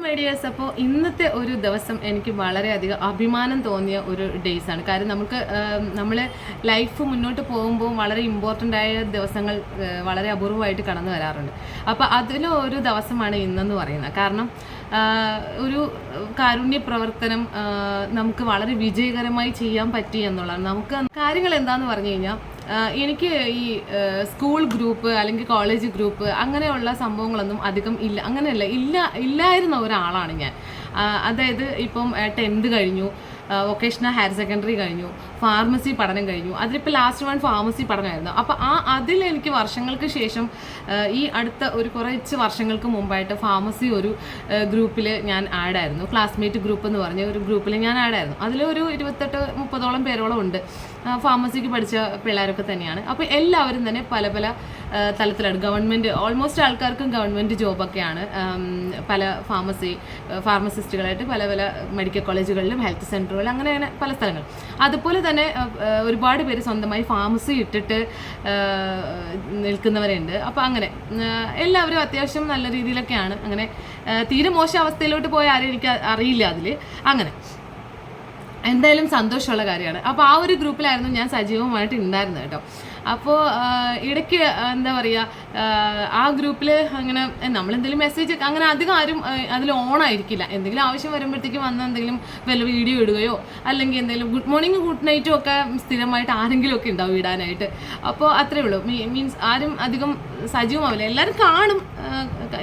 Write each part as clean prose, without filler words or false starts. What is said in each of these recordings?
My dears. അപ്പോൾ ഇന്നത്തെ ഒരു ദിവസം എനിക്ക് വളരെയധികം അഭിമാനം തോന്നിയ ഒരു ഡേയ്സാണ്. കാര്യം നമ്മൾ ലൈഫ് മുന്നോട്ട് പോകുമ്പോൾ വളരെ ഇമ്പോർട്ടൻ്റ് ആയ ദിവസങ്ങൾ വളരെ അപൂർവമായിട്ട് കടന്നു വരാറുണ്ട്. അപ്പോൾ അതിലൊരു ദിവസമാണ് ഇന്നെന്ന് പറയുന്നത്. കാരണം ഒരു കാരുണ്യ പ്രവർത്തനം നമുക്ക് വളരെ വിജയകരമായി ചെയ്യാൻ പറ്റി എന്നുള്ളതാണ്. നമുക്ക് കാര്യങ്ങൾ എന്താണെന്ന് പറഞ്ഞു കഴിഞ്ഞാൽ, എനിക്ക് ഈ സ്കൂൾ ഗ്രൂപ്പ് അല്ലെങ്കിൽ കോളേജ് ഗ്രൂപ്പ് അങ്ങനെയുള്ള സംഭവങ്ങളൊന്നും അധികം ഇല്ലായിരുന്ന ഒരാളാണ് ഞാൻ. അതായത് ഇപ്പം 10th കഴിഞ്ഞു, വൊക്കേഷണൽ ഹയർ സെക്കൻഡറി കഴിഞ്ഞു, ഫാർമസി പഠനം കഴിഞ്ഞു. അതിലിപ്പോൾ ലാസ്റ്റ് വൺ ഫാർമസി പഠനമായിരുന്നു. അപ്പോൾ അതിലെനിക്ക് വർഷങ്ങൾക്ക് ശേഷം ഈ അടുത്ത ഒരു കുറച്ച് വർഷങ്ങൾക്ക് മുമ്പായിട്ട് ഫാർമസി ഒരു ഗ്രൂപ്പിൽ ഞാൻ ആഡായിരുന്നു. ക്ലാസ്മേറ്റ് ഗ്രൂപ്പ് എന്ന് പറഞ്ഞ ഒരു ഗ്രൂപ്പിൽ ഞാൻ ആഡായിരുന്നു. അതിലൊരു 28-30 പേരോളം ഉണ്ട്. ഫാർമസിക്ക് പഠിച്ച പിള്ളേരൊക്കെ തന്നെയാണ്. അപ്പോൾ എല്ലാവരും തന്നെ പല പല തലത്തിലാണ്. ഗവൺമെൻറ് ഓൾമോസ്റ്റ് ആൾക്കാർക്കും ഗവൺമെൻറ് ജോബൊക്കെയാണ്. പല ഫാർമസിസ്റ്റുകളായിട്ട് പല പല മെഡിക്കൽ കോളേജുകളിലും ഹെൽത്ത് സെൻ്ററുകളിലും അങ്ങനെ പല സ്ഥലങ്ങൾ. അതുപോലെ തന്നെ ഒരുപാട് പേര് സ്വന്തമായി ഫാർമസി ഇട്ടിട്ട് നിൽക്കുന്നവരുണ്ട്. അപ്പോൾ അങ്ങനെ എല്ലാവരും അത്യാവശ്യം നല്ല രീതിയിലൊക്കെയാണ്. അങ്ങനെ തീരെ മോശം അവസ്ഥയിലോട്ട് പോയ ആരും എനിക്ക് അറിയില്ല അതിൽ. അങ്ങനെ എന്തായാലും സന്തോഷമുള്ള കാര്യമാണ്. അപ്പോൾ ആ ഒരു ഗ്രൂപ്പിലായിരുന്നു ഞാൻ സജീവമായിട്ട് ഉണ്ടായിരുന്നത് കേട്ടോ. അപ്പോൾ ഇടയ്ക്ക് എന്താ പറയുക, ആ ഗ്രൂപ്പിൽ അങ്ങനെ നമ്മളെന്തെങ്കിലും മെസ്സേജ് അങ്ങനെ അധികം ആരും അതിൽ ഓണായിരിക്കില്ല. എന്തെങ്കിലും ആവശ്യം വരുമ്പോഴത്തേക്കും വന്ന് എന്തെങ്കിലും വല്ല വീഡിയോ ഇടുകയോ അല്ലെങ്കിൽ എന്തെങ്കിലും ഗുഡ് മോർണിംഗ് ഗുഡ് നൈറ്റും ഒക്കെ സ്ഥിരമായിട്ട് ആരെങ്കിലും ഒക്കെ ഉണ്ടാവും ഇടാനായിട്ട്. അപ്പോൾ അത്രേ ഉള്ളൂ. മീൻസ് ആരും അധികം സജീവമാവില്ല. എല്ലാവരും കാണും,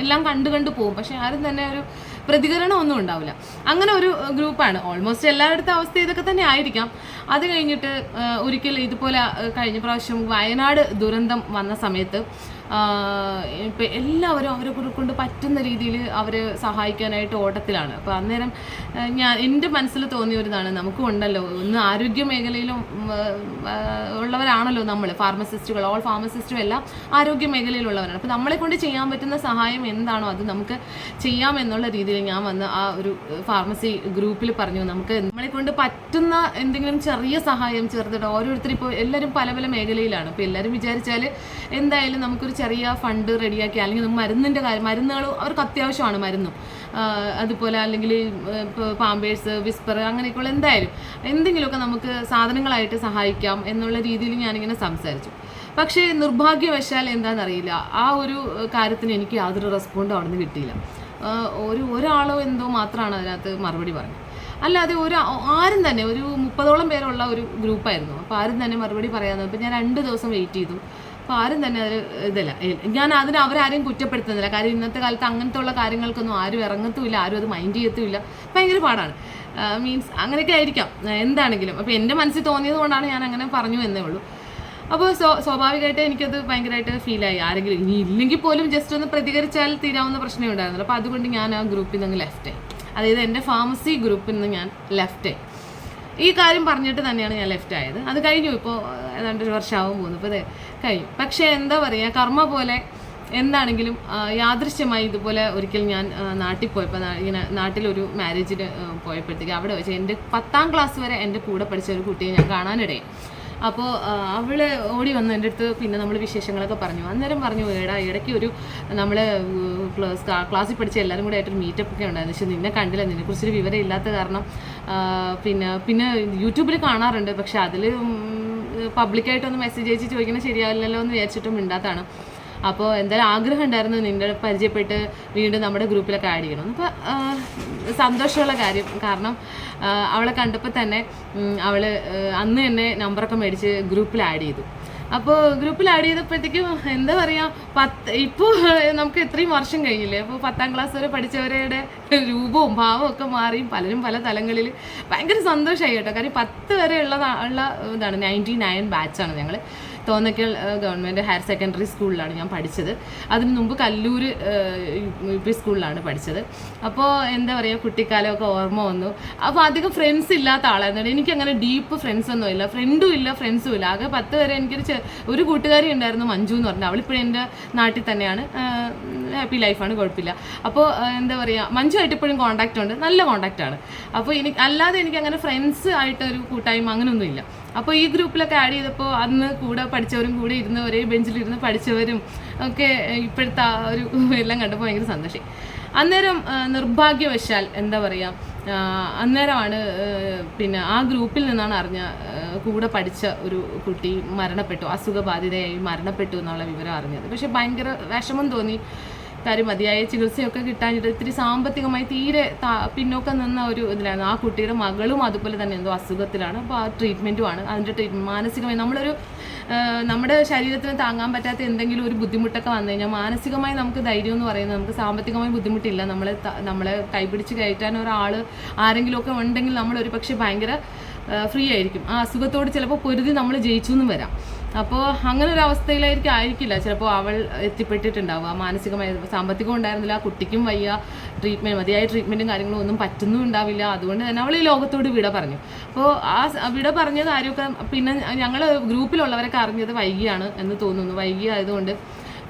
എല്ലാം കണ്ടു പോകും. പക്ഷെ ആരും തന്നെ ഒരു പ്രതികരണം ഒന്നും ഉണ്ടാവില്ല. അങ്ങനെ ഒരു ഗ്രൂപ്പാണ്. ഓൾമോസ്റ്റ് എല്ലായിടത്തെ അവസ്ഥ ഇതൊക്കെ തന്നെ ആയിരിക്കാം. അത് കഴിഞ്ഞിട്ട് ഒരിക്കൽ ഇതുപോലെ കഴിഞ്ഞ പ്രാവശ്യം വയനാട് ദുരന്തം വന്ന സമയത്ത് ഇപ്പം എല്ലാവരും അവരെ കൊണ്ട് പറ്റുന്ന രീതിയിൽ അവർ സഹായിക്കാനായിട്ട് ഓട്ടത്തിലാണ്. അപ്പോൾ അന്നേരം എൻ്റെ മനസ്സിൽ തോന്നിയ ഒരിതാണ്, നമുക്കും ഉണ്ടല്ലോ ഒന്ന് ആരോഗ്യ മേഖലയിലും ഉള്ളവരാണല്ലോ നമ്മൾ ഫാർമസിസ്റ്റുകൾ. ഓൾ ഫാർമസിസ്റ്റും എല്ലാം ആരോഗ്യ മേഖലയിലുള്ളവരാണ്. അപ്പോൾ നമ്മളെ കൊണ്ട് ചെയ്യാൻ പറ്റുന്ന സഹായം എന്താണോ അത് നമുക്ക് ചെയ്യാമെന്നുള്ള രീതിയിൽ ഞാൻ വന്ന് ആ ഒരു ഫാർമസി ഗ്രൂപ്പിൽ പറഞ്ഞു, നമുക്ക് നമ്മളെ കൊണ്ട് പറ്റുന്ന എന്തെങ്കിലും ചെറിയ സഹായം ചേർത്തിട്ട് ഓരോരുത്തരും ഇപ്പോൾ എല്ലാവരും പല പല മേഖലയിലാണ്. അപ്പോൾ എല്ലാവരും വിചാരിച്ചാൽ എന്തായാലും നമുക്കൊരു ചെറിയ ഫണ്ട് റെഡിയാക്കി, അല്ലെങ്കിൽ മരുന്നിൻ്റെ കാര്യം, മരുന്നുകൾ അവർക്ക് അത്യാവശ്യമാണ് മരുന്നും, അതുപോലെ അല്ലെങ്കിൽ ഇപ്പോൾ പാമ്പേഴ്സ്, വിസ്പർ അങ്ങനെയൊക്കെയുള്ള എന്തായാലും എന്തെങ്കിലുമൊക്കെ നമുക്ക് സാധനങ്ങളായിട്ട് സഹായിക്കാം എന്നുള്ള രീതിയിൽ ഞാനിങ്ങനെ സംസാരിച്ചു. പക്ഷേ നിർഭാഗ്യവശാൽ എന്താണെന്നറിയില്ല, ആ ഒരു കാര്യത്തിന് എനിക്ക് യാതൊരു റെസ്പോണ്ടും അവിടെ നിന്ന് കിട്ടിയില്ല. ഒരാളോ എന്തോ മാത്രമാണ് അതിനകത്ത് മറുപടി പറഞ്ഞത്. അല്ലാതെ ആരും തന്നെ ഒരു 30ഓളം പേരുള്ള ഒരു ഗ്രൂപ്പായിരുന്നു. അപ്പോൾ ആരും തന്നെ മറുപടി പറയാതെ ഇപ്പോൾ ഞാൻ 2 ദിവസം വെയിറ്റ് ചെയ്തു. അപ്പോൾ ആരും തന്നെ അത് ഇതില്ല. ഞാൻ അവരാരെയും കുറ്റപ്പെടുത്തുന്നില്ല. കാര്യം ഇന്നത്തെ കാലത്ത് അങ്ങനത്തെ ഉള്ള കാര്യങ്ങൾക്കൊന്നും ആരും ഇറങ്ങത്തുമില്ല, ആരും അത് മൈൻഡ് ചെയ്യത്തുമില്ല. ഭയങ്കര പാടാണ്. മീൻസ് അങ്ങനെയൊക്കെ ആയിരിക്കാം എന്താണെങ്കിലും. അപ്പോൾ എൻ്റെ മനസ്സിൽ തോന്നിയത് കൊണ്ടാണ് ഞാൻ അങ്ങനെ പറഞ്ഞു എന്നേ ഉള്ളൂ. അപ്പോൾ സ്വാഭാവികമായിട്ട് എനിക്കത് ഭയങ്കരമായിട്ട് ഫീലായി. ആരെങ്കിലും ഇനി ഇല്ലെങ്കിൽ പോലും ജസ്റ്റ് ഒന്ന് പ്രതികരിച്ചാൽ തീരാവുന്ന പ്രശ്നമേ ഉണ്ടായിരുന്നുള്ളൂ. അപ്പോൾ അതുകൊണ്ട് ഞാൻ ആ ഗ്രൂപ്പിൽ നിന്ന് ലെഫ്റ്റായി. അതായത് എൻ്റെ ഫാർമസി ഗ്രൂപ്പിൽ നിന്ന് ഞാൻ ലെഫ്റ്റായി. ഈ കാര്യം പറഞ്ഞിട്ട് തന്നെയാണ് ഞാൻ ലെഫ്റ്റ് ആയത്. അത് കഴിഞ്ഞു, ഇപ്പോൾ ഏതാണ്ട് 1 വർഷമാവും പോകുന്നു. ഇപ്പോൾ കഴിഞ്ഞു. പക്ഷേ എന്താ പറയുക, കർമ്മ പോലെ എന്താണെങ്കിലും യാദൃശ്യമായി ഇതുപോലെ ഒരിക്കൽ ഞാൻ നാട്ടിൽ പോയപ്പോൾ ഇങ്ങനെ നാട്ടിലൊരു മാരേജിന് പോയപ്പോഴത്തേക്ക് അവിടെ വെച്ച് എൻ്റെ 10ാം ക്ലാസ് വരെ എൻ്റെ കൂടെ പഠിച്ച ഒരു കുട്ടിയെ ഞാൻ കാണാനിടയായി. അപ്പോൾ അവൾ ഓടി വന്നു എൻ്റെ അടുത്ത്. പിന്നെ നമ്മൾ വിശേഷങ്ങളൊക്കെ പറഞ്ഞു. അന്നേരം പറഞ്ഞു, ഇടയ്ക്ക് ഒരു നമ്മൾ ക്ലാസ്സിൽ പഠിച്ച എല്ലാവരും കൂടെ ആയിട്ടൊരു മീറ്റപ്പ് ഒക്കെ ഉണ്ടായിരുന്നു. പക്ഷെ നിന്നെ കണ്ടില്ല, നിന്നെക്കുറിച്ചൊരു വിവരം ഇല്ലാത്ത കാരണം പിന്നെ യൂട്യൂബിൽ കാണാറുണ്ട്. പക്ഷെ അതിൽ പബ്ലിക്കായിട്ടൊന്ന് മെസ്സേജ് അയച്ച് ചോദിക്കുന്നത് ശരിയാവില്ലല്ലോ എന്ന് വിചാരിച്ചിട്ടും മിണ്ടാത്താണ്. അപ്പോൾ എന്തായാലും ആഗ്രഹം ഉണ്ടായിരുന്നു നിൻ്റെ പരിചയപ്പെട്ട് വീണ്ടും നമ്മുടെ ഗ്രൂപ്പിലൊക്കെ ആഡ് ചെയ്യണം. അപ്പോൾ സന്തോഷമുള്ള കാര്യം. കാരണം അവളെ കണ്ടപ്പോൾ തന്നെ അവൾ അന്ന് തന്നെ നമ്പറൊക്കെ മേടിച്ച് ഗ്രൂപ്പിൽ ആഡ് ചെയ്തു. അപ്പോൾ ഗ്രൂപ്പിൽ ആഡ് ചെയ്തപ്പോഴത്തേക്കും എന്താ പറയുക, ഇപ്പോൾ നമുക്ക് എത്രയും വർഷം കഴിഞ്ഞില്ലേ. അപ്പോൾ 10ാം ക്ലാസ് വരെ പഠിച്ചവരുടെ രൂപവും ഭാവവും ഒക്കെ മാറിയും പലരും പല തലങ്ങളിൽ ഭയങ്കര സന്തോഷമായി കേട്ടോ. കാര്യം 10 വരെ ഉള്ള ഇതാണ് 99 ബാച്ചാണ് ഞങ്ങൾ. തോന്നക്കൽ ഗവൺമെൻറ് ഹയർ സെക്കൻഡറി സ്കൂളിലാണ് ഞാൻ പഠിച്ചത്. അതിന് മുമ്പ് കല്ലൂർ UP സ്കൂളിലാണ് പഠിച്ചത്. അപ്പോൾ എന്താ പറയുക, കുട്ടിക്കാലമൊക്കെ ഓർമ്മ വന്നു. അപ്പോൾ അധികം ഫ്രണ്ട്സ് ഇല്ലാത്ത ആളായിരുന്നു. എനിക്കങ്ങനെ ഡീപ്പ് ഫ്രണ്ട്സൊന്നും ഇല്ല, ഫ്രണ്ടും ഇല്ല ഫ്രണ്ട്സും ഇല്ല. ആകെ 10 വരെ ഒരു കൂട്ടുകാരി ഉണ്ടായിരുന്നു, മഞ്ജു എന്ന് പറഞ്ഞാൽ. അവളിപ്പോഴും എൻ്റെ നാട്ടിൽ തന്നെയാണ്, ഹാപ്പി ലൈഫാണ്, കുഴപ്പമില്ല. അപ്പോൾ എന്താ പറയുക, മഞ്ജുവായിട്ട് ഇപ്പോഴും കോൺടാക്റ്റ് ഉണ്ട്, നല്ല കോൺടാക്റ്റാണ്. അപ്പോൾ അല്ലാതെ എനിക്കങ്ങനെ ഫ്രണ്ട്സ് ആയിട്ടൊരു കൂട്ടായ്മ അങ്ങനെയൊന്നും ഇല്ല. അപ്പോൾ ഈ ഗ്രൂപ്പിലൊക്കെ ആഡ് ചെയ്തപ്പോൾ അന്ന് കൂടെ പഠിച്ചവരും കൂടെ ഇരുന്ന് ഒരേ ബെഞ്ചിലിരുന്ന് പഠിച്ചവരും ഒക്കെ ഇപ്പോഴത്തെ ആ ഒരു എല്ലാം കണ്ടപ്പോൾ ഭയങ്കര സന്തോഷം. അന്നേരം നിർഭാഗ്യവശാൽ എന്താ പറയുക, അന്നേരമാണ് പിന്നെ ആ ഗ്രൂപ്പിൽ നിന്നാണ് കൂടെ പഠിച്ച ഒരു കുട്ടി മരണപ്പെട്ടു, അസുഖബാധിതയായി മരണപ്പെട്ടു എന്നുള്ള വിവരം അറിഞ്ഞത്. പക്ഷെ ഭയങ്കര വിഷമം തോന്നി. കാര്യം മതിയായ ചികിത്സയൊക്കെ കിട്ടാഞ്ഞിട്ട് ഇത്തിരി സാമ്പത്തികമായി തീരെ പിന്നോക്കം നിന്ന ഒരു ഇതിലായിരുന്നു. ആ കുട്ടിയുടെ മകളും അതുപോലെ തന്നെ എന്തോ അസുഖത്തിലാണ്. അപ്പോൾ ആ ട്രീറ്റ്മെൻറ്റുമാണ്. അതിൻ്റെ മാനസികമായി നമ്മുടെ ശരീരത്തിന് താങ്ങാൻ പറ്റാത്ത എന്തെങ്കിലും ഒരു ബുദ്ധിമുട്ടൊക്കെ വന്നു കഴിഞ്ഞാൽ മാനസികമായി നമുക്ക് ധൈര്യം എന്ന് പറയുന്നത്, നമുക്ക് സാമ്പത്തികമായി ബുദ്ധിമുട്ടില്ല, നമ്മളെ കൈപിടിച്ച് കയറ്റാൻ ആരെങ്കിലുമൊക്കെ ഉണ്ടെങ്കിൽ നമ്മൾ ഒരു പക്ഷേ ഭയങ്കര ഫ്രീ ആയിരിക്കും. ആ അസുഖത്തോട് ചിലപ്പോൾ പൊരുതി നമ്മൾ ജയിച്ചു എന്നും വരാം. അപ്പോൾ അങ്ങനെ ഒരു അവസ്ഥയിലായിരിക്കില്ല ചിലപ്പോൾ അവൾ എത്തിപ്പെട്ടിട്ടുണ്ടാവുക. മാനസികമായി സാമ്പത്തികം ഉണ്ടായിരുന്നില്ല, കുട്ടിക്കും വയ്യ, മതിയായ ട്രീറ്റ്മെൻറ്റും കാര്യങ്ങളും ഒന്നും പറ്റുന്നും ഉണ്ടാവില്ല. അതുകൊണ്ട് തന്നെ അവൾ ഈ ലോകത്തോട് വിട പറഞ്ഞു. അപ്പോൾ ആ വിട പറഞ്ഞ കാര്യമൊക്കെ പിന്നെ ഞങ്ങൾ ഗ്രൂപ്പിലുള്ളവരൊക്കെ അറിഞ്ഞത് വൈകിയാണ് എന്ന് തോന്നുന്നു. വൈകി ആയതുകൊണ്ട്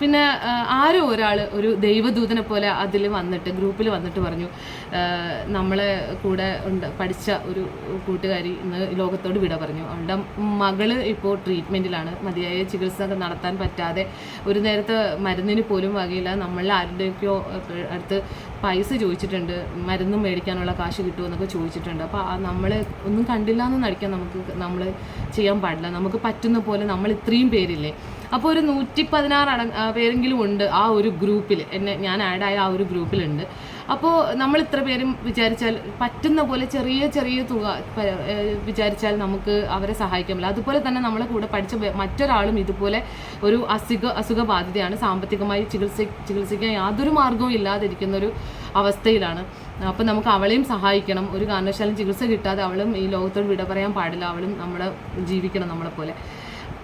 പിന്നെ ആരോ ഒരാൾ ഒരു ദൈവദൂതനെ പോലെ ഗ്രൂപ്പിൽ വന്നിട്ട് പറഞ്ഞു, നമ്മളെ കൂടെ പഠിച്ച ഒരു കൂട്ടുകാരി ഇന്ന് ലോകത്തോട് വിട പറഞ്ഞു. അവളുടെ മകള് ഇപ്പോൾ ട്രീറ്റ്മെൻറ്റിലാണ്, മതിയായ ചികിത്സ നടത്താൻ പറ്റാതെ ഒരു നേരത്തെ മരുന്നിന് പോലും വകയില്ല. നമ്മളിൽ ആരുടെയൊക്കെയോ അടുത്ത് പൈസ ചോദിച്ചിട്ടുണ്ട്, മരുന്നും മേടിക്കാനുള്ള കാശ് കിട്ടുമോ എന്നൊക്കെ ചോദിച്ചിട്ടുണ്ട്. അപ്പോൾ നമ്മൾ ഒന്നും കണ്ടില്ല എന്ന് നടിക്കാൻ നമ്മൾ ചെയ്യാൻ പാടില്ല. നമുക്ക് പറ്റുന്ന പോലെ നമ്മൾ ഇത്രയും പേരില്ലേ, അപ്പോൾ ഒരു 116 പേരെങ്കിലും ഉണ്ട് ആ ഒരു ഗ്രൂപ്പിൽ, ഞാൻ ആഡായ ആ ഒരു ഗ്രൂപ്പിലുണ്ട്. അപ്പോൾ നമ്മൾ ഇത്ര പേരും വിചാരിച്ചാൽ പറ്റുന്ന പോലെ ചെറിയ തുക വിചാരിച്ചാൽ നമുക്ക് അവരെ സഹായിക്കാൻ പറ്റില്ല. അതുപോലെ തന്നെ നമ്മളെ കൂടെ പഠിച്ച മറ്റൊരാളും ഇതുപോലെ ഒരു അസുഖബാധിതയാണ്, സാമ്പത്തികമായി ചികിത്സിക്കാൻ യാതൊരു മാർഗവും ഇല്ലാതിരിക്കുന്നൊരു അവസ്ഥയിലാണ്. അപ്പോൾ നമുക്ക് അവളെയും സഹായിക്കണം. ഒരു കാരണവശാലും ചികിത്സ കിട്ടാതെ അവളും ഈ ലോകത്തോട് വിട പറയാൻ പാടില്ല, അവളും ജീവിക്കണം നമ്മളെപ്പോലെ.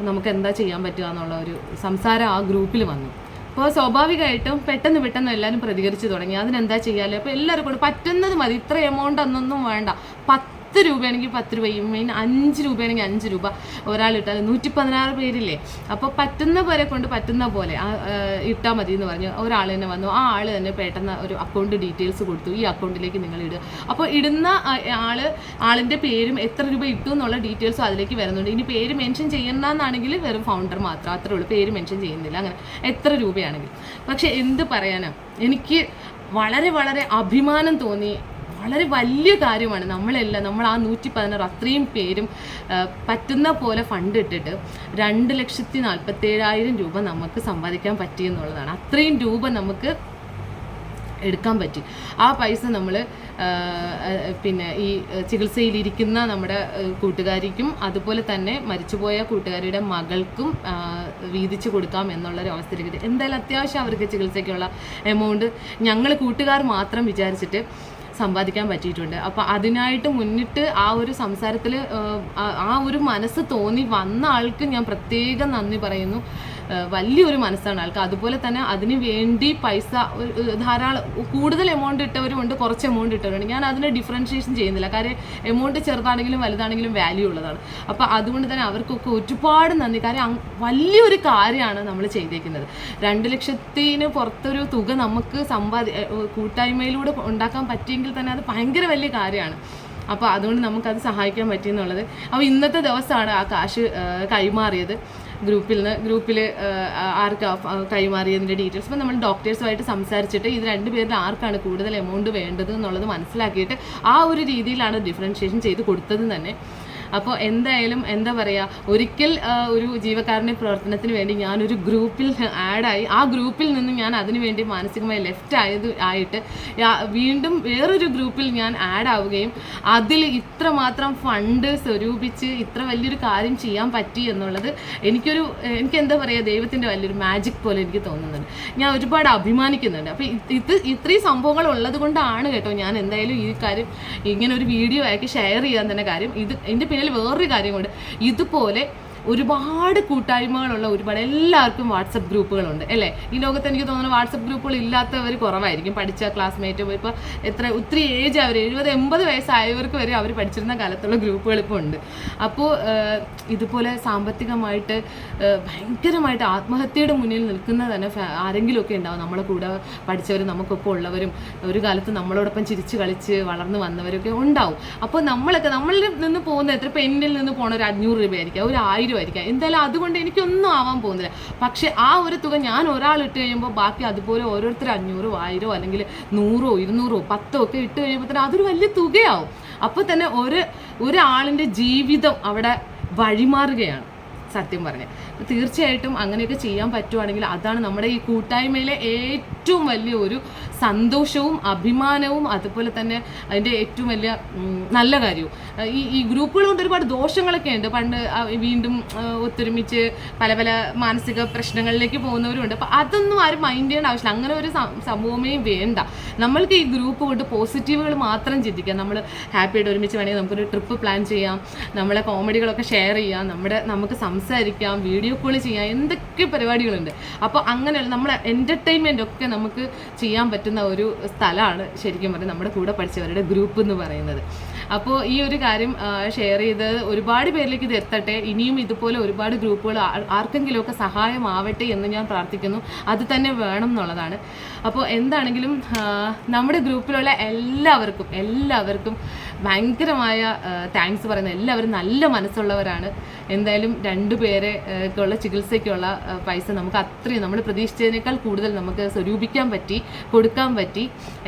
നമുക്ക് എന്താ ചെയ്യാൻ പറ്റുക എന്നുള്ള ഒരു സംസാരം ആ ഗ്രൂപ്പിൽ വന്നു. അപ്പോൾ സ്വാഭാവികമായിട്ടും പെട്ടെന്ന് എല്ലാവരും പ്രതികരിച്ച് തുടങ്ങി. അതിനെന്താ ചെയ്യാമല്ലോ, അപ്പോൾ എല്ലാവരും കൂടെ പറ്റുന്നത് മതി, ഇത്ര എമൗണ്ട് ഒന്നും വേണ്ട, 10 രൂപയാണെങ്കിൽ 10 രൂപ, മെയിൻ 5 രൂപയാണെങ്കിൽ 5 രൂപ ഒരാളിട്ടാൽ 116 പേരില്ലേ, അപ്പോൾ പറ്റുന്ന പോലെ ഇട്ടാൽ മതി എന്ന് പറഞ്ഞു. ഒരാൾ തന്നെ വന്നു. ആ ആൾ തന്നെ പെട്ടെന്ന് ഒരു അക്കൗണ്ട് ഡീറ്റെയിൽസ് കൊടുത്തു, ഈ അക്കൗണ്ടിലേക്ക് നിങ്ങൾ ഇടുക. അപ്പോൾ ഇടുന്ന ആളിൻ്റെ പേരും എത്ര രൂപ ഇട്ടു എന്നുള്ള ഡീറ്റെയിൽസും അതിലേക്ക് വരുന്നുണ്ട്. ഇനി പേര് മെൻഷൻ ചെയ്യുന്നതെന്നാണെങ്കിൽ വെറും ഫൗണ്ടർ മാത്രം, അത്രേ ഉള്ളൂ, പേര് മെൻഷൻ ചെയ്യുന്നില്ല. അങ്ങനെ എത്ര രൂപയാണെങ്കിൽ. പക്ഷെ എന്ത് പറയാനാ, എനിക്ക് വളരെ വളരെ അഭിമാനം തോന്നി. വളരെ വലിയ കാര്യമാണ്. നമ്മൾ ആ 116 അത്രയും പേരും പറ്റുന്ന പോലെ ഫണ്ട് ഇട്ടിട്ട് 2,47,000 രൂപ നമുക്ക് സമ്പാദിക്കാൻ പറ്റി എന്നുള്ളതാണ്. അത്രയും രൂപ നമുക്ക് എടുക്കാൻ പറ്റി. ആ പൈസ നമ്മൾ പിന്നെ ഈ ചികിത്സയിലിരിക്കുന്ന നമ്മുടെ കൂട്ടുകാരിക്കും അതുപോലെ തന്നെ മരിച്ചുപോയ കൂട്ടുകാരിയുടെ മകൾക്കും വീതിച്ചു കൊടുക്കാം എന്നുള്ളൊരു അവസ്ഥയിലേക്ക് എന്തായാലും അത്യാവശ്യം അവർക്ക് ചികിത്സയ്ക്കുള്ള എമൗണ്ട് ഞങ്ങൾ കൂട്ടുകാർ മാത്രം വിചാരിച്ചിട്ട് സമ്പാദിക്കാൻ പറ്റിയിട്ടുണ്ട്. അപ്പോൾ അതിനായിട്ട് മുന്നിട്ട് ആ ഒരു സംസാരത്തിൽ ആ ഒരു മനസ്സ് തോന്നി വന്ന ആൾക്ക് ഞാൻ പ്രത്യേകം നന്ദി പറയുന്നു. വലിയൊരു മനസ്സാണ് ആൾക്ക്. അതുപോലെ തന്നെ അതിന് വേണ്ടി പൈസ ധാരാളം കൂടുതൽ എമൗണ്ട് ഇട്ടവരുമുണ്ട്, കുറച്ച് എമൗണ്ട് ഇട്ടവരുണ്ട്. ഞാൻ അതിനെ ഡിഫറൻഷിയേഷൻ ചെയ്യുന്നില്ല, കാര്യം എമൗണ്ട് ചെറുതാണെങ്കിലും വലുതാണെങ്കിലും വാല്യൂ ഉള്ളതാണ്. അപ്പോൾ അതുകൊണ്ട് തന്നെ അവർക്കൊക്കെ ഒരുപാട് നന്ദി. കാര്യം വലിയൊരു കാര്യമാണ് നമ്മൾ ചെയ്തേക്കുന്നത്. 2 ലക്ഷത്തിന് പുറത്തൊരു തുക നമുക്ക് കൂട്ടായ്മയിലൂടെ ഉണ്ടാക്കാൻ പറ്റിയെങ്കിൽ തന്നെ അത് ഭയങ്കര വലിയ കാര്യമാണ്. അപ്പോൾ അതുകൊണ്ട് നമുക്കത് സഹായിക്കാൻ പറ്റിയെന്നുള്ളത്. അപ്പോൾ ഇന്നത്തെ ദിവസമാണ് ആ കാശ് കൈമാറിയത്. ഗ്രൂപ്പിൽ ആർക്ക് കൈമാറിയതിൻ്റെ ഡീറ്റെയിൽസ്. അപ്പോൾ നമ്മൾ ഡോക്ടേഴ്സുമായിട്ട് സംസാരിച്ചിട്ട് ഇത് 2 പേരിൽ ആർക്കാണ് കൂടുതൽ എമൗണ്ട് വേണ്ടത് എന്നുള്ളത് മനസ്സിലാക്കിയിട്ട് ആ ഒരു രീതിയിലാണ് ഡിഫറൻഷിയേഷൻ ചെയ്ത് കൊടുത്തത് തന്നെ. അപ്പോൾ എന്തായാലും എന്താ പറയുക, ഒരിക്കൽ ഒരു ജീവകാരുണ്യ പ്രവർത്തനത്തിന് വേണ്ടി ഞാനൊരു ഗ്രൂപ്പിൽ ആഡായി. ആ ഗ്രൂപ്പിൽ നിന്ന് ഞാൻ അതിനു വേണ്ടി മാനസികമായി ആയിട്ട് വീണ്ടും വേറൊരു ഗ്രൂപ്പിൽ ഞാൻ ആഡാവുകയും അതിൽ ഇത്രമാത്രം ഫണ്ട് സ്വരൂപിച്ച് ഇത്ര വലിയൊരു കാര്യം ചെയ്യാൻ പറ്റി എന്നുള്ളത് എനിക്ക് എന്താ പറയുക, ദൈവത്തിൻ്റെ വലിയൊരു മാജിക് പോലെ എനിക്ക് തോന്നുന്നുണ്ട്. ഞാൻ ഒരുപാട് അഭിമാനിക്കുന്നുണ്ട്. അപ്പോൾ ഇത്രയും സംഭവങ്ങൾ ഉള്ളത് കൊണ്ടാണ് കേട്ടോ ഞാൻ എന്തായാലും ഈ കാര്യം ഇങ്ങനെ ഒരു വീഡിയോ ആക്കി ഷെയർ ചെയ്യാൻ തന്നെ കാര്യം. എൻ്റെ പിന്നിൽ വേറൊരു കാര്യം കൊണ്ട് ഇതുപോലെ ഒരുപാട് കൂട്ടായ്മകളുള്ള എല്ലാവർക്കും വാട്സപ്പ് ഗ്രൂപ്പുകളുണ്ട് അല്ലേ. ഈ ലോകത്ത് എനിക്ക് തോന്നുന്നു വാട്സപ്പ് ഗ്രൂപ്പുകൾ ഇല്ലാത്തവർ കുറവായിരിക്കും. പഠിച്ച ക്ലാസ്മേറ്റ് ഇപ്പോൾ ഒത്തിരി ഏജ് അവർ 70-80 വയസ്സായവർക്ക് വരെ അവർ പഠിച്ചിരുന്ന കാലത്തുള്ള ഗ്രൂപ്പുകൾ ഇപ്പോൾ ഉണ്ട്. അപ്പോൾ ഇതുപോലെ സാമ്പത്തികമായിട്ട് ഭയങ്കരമായിട്ട് ആത്മഹത്യയുടെ മുന്നിൽ നിൽക്കുന്ന തന്നെ ആരെങ്കിലുമൊക്കെ ഉണ്ടാവും. നമ്മളെ കൂടെ പഠിച്ചവരും നമുക്കൊപ്പം ഉള്ളവരും ഒരു കാലത്ത് നമ്മളോടൊപ്പം ചിരിച്ച് കളിച്ച് വളർന്നു വന്നവരൊക്കെ ഉണ്ടാവും. അപ്പോൾ നമ്മളിൽ നിന്ന് പോകുന്ന എത്ര പെന്നിൽ നിന്ന് പോകണ ഒരു 500 രൂപയായിരിക്കും, ഒരു 1000 1000 എന്തായാലും അതുകൊണ്ട് എനിക്കൊന്നും ആവാൻ പോകുന്നില്ല. പക്ഷെ ആ ഒരു തുക ഞാൻ ഒരാൾ ഇട്ട് കഴിയുമ്പോൾ ബാക്കി അതുപോലെ ഓരോരുത്തർ 500, 1000 അല്ലെങ്കിൽ 100, 200, 10 ഒക്കെ ഇട്ട് കഴിയുമ്പോൾ തന്നെ അതൊരു വലിയ തുകയാവും. അപ്പോൾ തന്നെ ഒരാളിൻ്റെ ജീവിതം അവിടെ വഴിമാറുകയാണ് സത്യം പറഞ്ഞ്. തീർച്ചയായിട്ടും അങ്ങനെയൊക്കെ ചെയ്യാൻ പറ്റുവാണെങ്കിൽ അതാണ് നമ്മുടെ ഈ കൂട്ടായ്മയിലെ ഏറ്റവും വലിയ ഒരു സന്തോഷവും അഭിമാനവും അതുപോലെ തന്നെ അതിൻ്റെ ഏറ്റവും വലിയ നല്ല കാര്യവും. ഈ ഗ്രൂപ്പുകൾ കൊണ്ട് ഒരുപാട് ദോഷങ്ങളൊക്കെ ഉണ്ട്. പണ്ട് വീണ്ടും ഒത്തൊരുമിച്ച് പല പല മാനസിക പ്രശ്നങ്ങളിലേക്ക് പോകുന്നവരുണ്ട്. അപ്പം അതൊന്നും ആരും മൈൻഡ് ചെയ്യേണ്ട ആവശ്യമില്ല. അങ്ങനെ ഒരു സംഭവമേ വേണ്ട. നമ്മൾക്ക് ഈ ഗ്രൂപ്പ് കൊണ്ട് പോസിറ്റീവുകൾ മാത്രം ചിന്തിക്കാം. നമ്മൾ ഹാപ്പിയായിട്ട് ഒരുമിച്ച് വേണമെങ്കിൽ നമുക്കൊരു ട്രിപ്പ് പ്ലാൻ ചെയ്യാം, നമ്മളെ കോമഡികളൊക്കെ ഷെയർ ചെയ്യാം, നമുക്ക് സംസാരിക്കാം, വീഡിയോ കോൾ ചെയ്യാം, എന്തൊക്കെ പരിപാടികളുണ്ട്. അപ്പോൾ അങ്ങനെയുള്ള നമ്മുടെ എൻ്റർടൈൻമെൻ്റ് ഒക്കെ നമുക്ക് ചെയ്യാൻ പറ്റുന്ന ഒരു സ്ഥലമാണ് ശരിക്കും പറഞ്ഞാൽ നമ്മുടെ കൂടെ പഠിച്ചവരുടെ ഗ്രൂപ്പ് എന്ന് പറയുന്നത്. അപ്പോൾ ഈ ഒരു കാര്യം ഷെയർ ചെയ്ത് ഒരുപാട് പേരിലേക്ക് ഇത് എത്തട്ടെ. ഇനിയും ഇതുപോലെ ഒരുപാട് ഗ്രൂപ്പുകൾ ആർക്കെങ്കിലുമൊക്കെ സഹായമാവട്ടെ എന്ന് ഞാൻ പ്രാർത്ഥിക്കുന്നു. അത് തന്നെ വേണം എന്നുള്ളതാണ്. അപ്പോൾ എന്താണെങ്കിലും നമ്മുടെ ഗ്രൂപ്പിലുള്ള എല്ലാവർക്കും ഭയങ്കരമായ താങ്ക്സ് പറയുന്നത്. എല്ലാവരും നല്ല മനസ്സുള്ളവരാണ്. എന്തായാലും 2 പേരെക്കുള്ള ചികിത്സയ്ക്കുള്ള പൈസ നമുക്ക് അത്രയും നമ്മൾ പ്രതീക്ഷിച്ചതിനേക്കാൾ കൂടുതൽ നമുക്ക് സ്വരൂപിക്കാൻ പറ്റി, കൊടുക്കാൻ പറ്റി.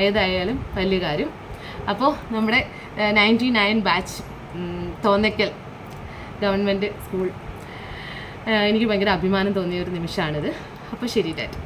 ഏതായാലും വലിയ കാര്യം. അപ്പോൾ നമ്മുടെ 99 ബാച്ച് തോന്നയ്ക്കൽ ഗവൺമെൻറ് സ്കൂൾ എനിക്ക് ഭയങ്കര അഭിമാനം തോന്നിയ ഒരു നിമിഷമാണിത്. അപ്പോൾ ശരി ഡാറ്റ്.